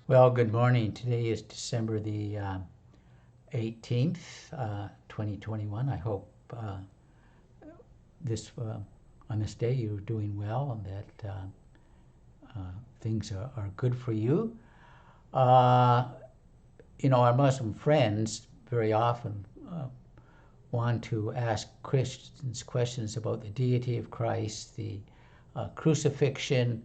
Well, good morning. Today is December the 18th, 2021. I hope this on this day you're doing well and that things are good for you. Our Muslim friends very often want to ask Christians questions about the deity of Christ, the crucifixion,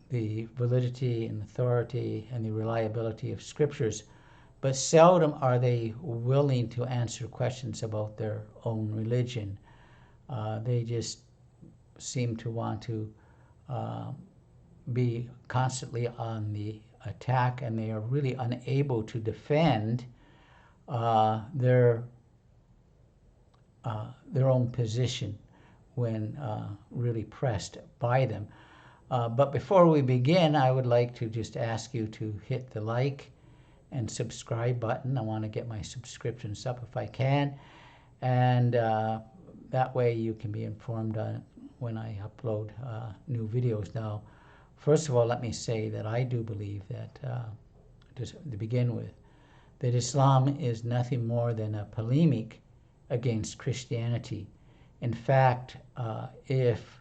the validity and authority and the reliability of scriptures, but seldom are they willing to answer questions about their own religion. They just seem to want to be constantly on the attack, and they are really unable to defend their own position when really pressed by them. But before we begin, I would like to just ask you to hit the like and subscribe button. I want to get my subscriptions up if I can, and that way you can be informed on when I upload new videos. Now, first of all, let me say that I do believe that, just to begin with, that Islam is nothing more than a polemic against Christianity. In fact, if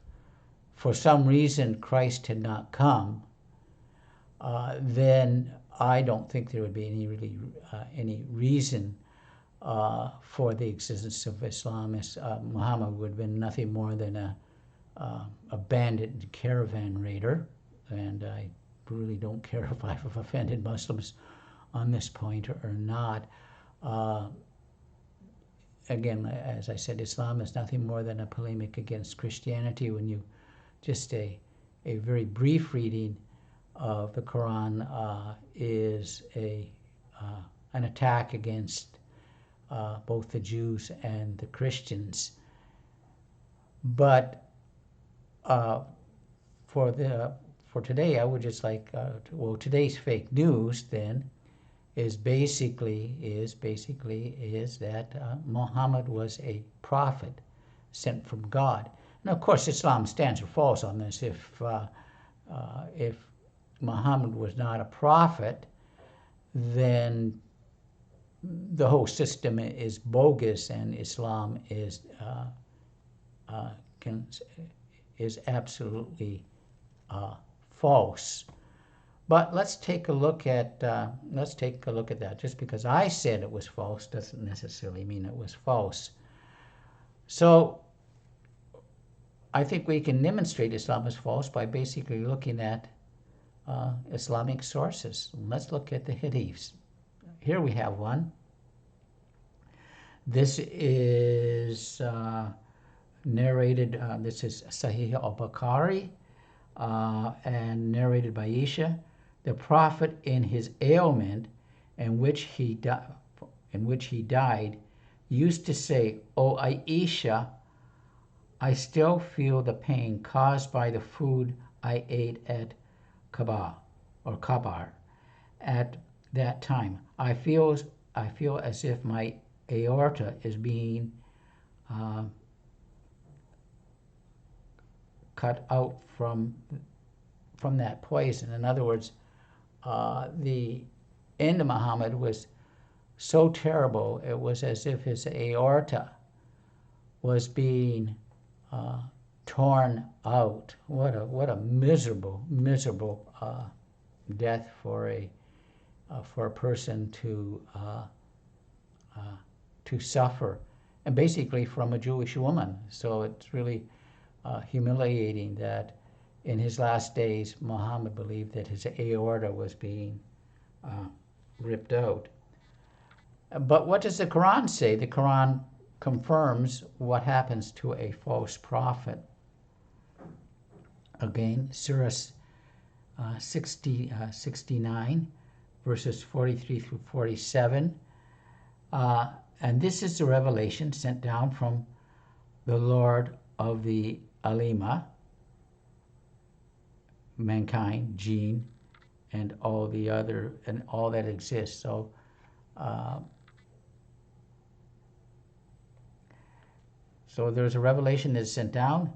for some reason Christ had not come, then I don't think there would be any reason for the existence of Islam. Muhammad would have been nothing more than a bandit and caravan raider, and I really don't care if I've offended Muslims on this point or not. Again, as I said, Islam is nothing more than a polemic against Christianity. When you just a very brief reading of the Quran is an attack against both the Jews and the Christians. But for today, I would just like today's fake news then is basically that Muhammad was a prophet sent from God. Now, of course, Islam stands or falls on this. If Muhammad was not a prophet, then the whole system is bogus, and Islam is absolutely false. But let's take a look at that. Just because I said it was false doesn't necessarily mean it was false. So I think we can demonstrate Islam is false by basically looking at Islamic sources. Let's look at the Hadiths. Here we have one. This is narrated, this is Sahih al-Bukhari, and narrated by Aisha. The Prophet in his ailment in which he died used to say, "O Aisha, I still feel the pain caused by the food I ate at Kabar at that time. I feel as if my aorta is being cut out from that poison." In other words, the end of Muhammad was so terrible, it was as if his aorta was being torn out. What a miserable death for a person to suffer, and basically from a Jewish woman. So it's really humiliating that in his last days Muhammad believed that his aorta was being ripped out. But what does the Quran say? The Quran confirms what happens to a false prophet. Again, Surah 69, verses 43 through 47. And this is the revelation sent down from the Lord of the Alima, mankind, jinn, and all that exists. So there's a revelation that's sent down,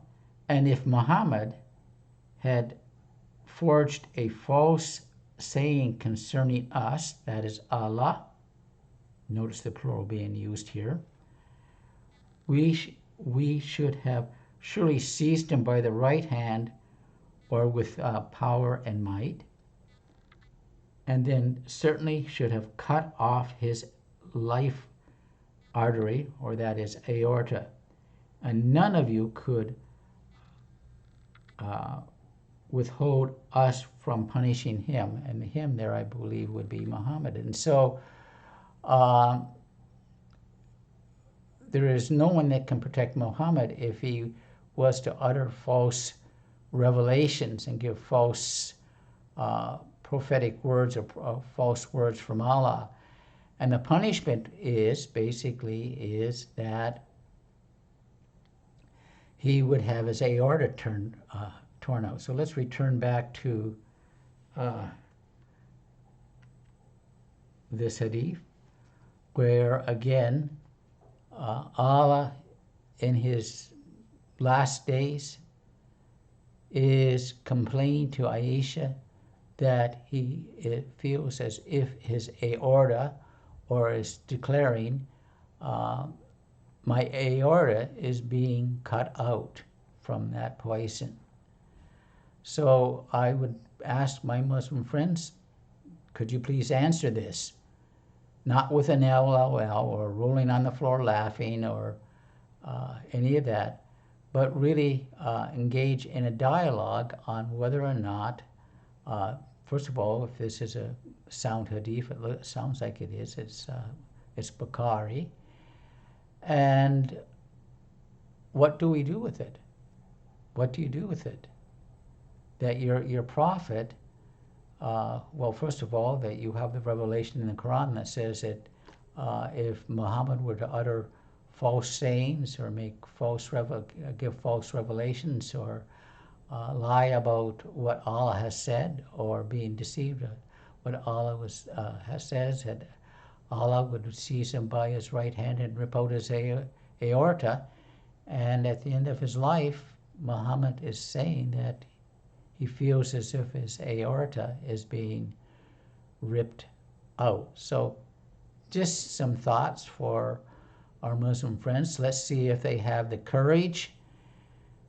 and if Muhammad had forged a false saying concerning us, that is Allah. Notice the plural being used here. We should have surely seized him by the right hand, or with power and might, and then certainly should have cut off his life artery, or that is aorta. And none of you could withhold us from punishing him. And him there, I believe, would be Muhammad. And so there is no one that can protect Muhammad if he was to utter false revelations and give false prophetic words or false words from Allah. And the punishment is that he would have his aorta torn out. So let's return back to this hadith, where again Allah in his last days is complaining to Aisha that he feels as if his aorta, or is declaring, my aorta is being cut out from that poison. So I would ask my Muslim friends, could you please answer this? Not with an LOL or rolling on the floor laughing or any of that, but really engage in a dialogue on whether or not, first of all, if this is a sound hadith, it sounds like it is, it's Bukhari, and what do we do with it? What do you do with it? That your prophet, well, first of all, that you have the revelation in the Quran that says that if Muhammad were to utter false sayings or give false revelations or lie about what Allah has said, or being deceived what Allah says, that Allah would seize him by his right hand and rip out his aorta. And at the end of his life, Muhammad is saying that he feels as if his aorta is being ripped out. So just some thoughts for our Muslim friends. Let's see if they have the courage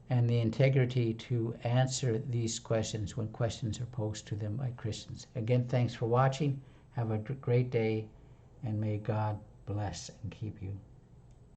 and the integrity to answer these questions when questions are posed to them by Christians. Again, thanks for watching. Have a great day, and may God bless and keep you.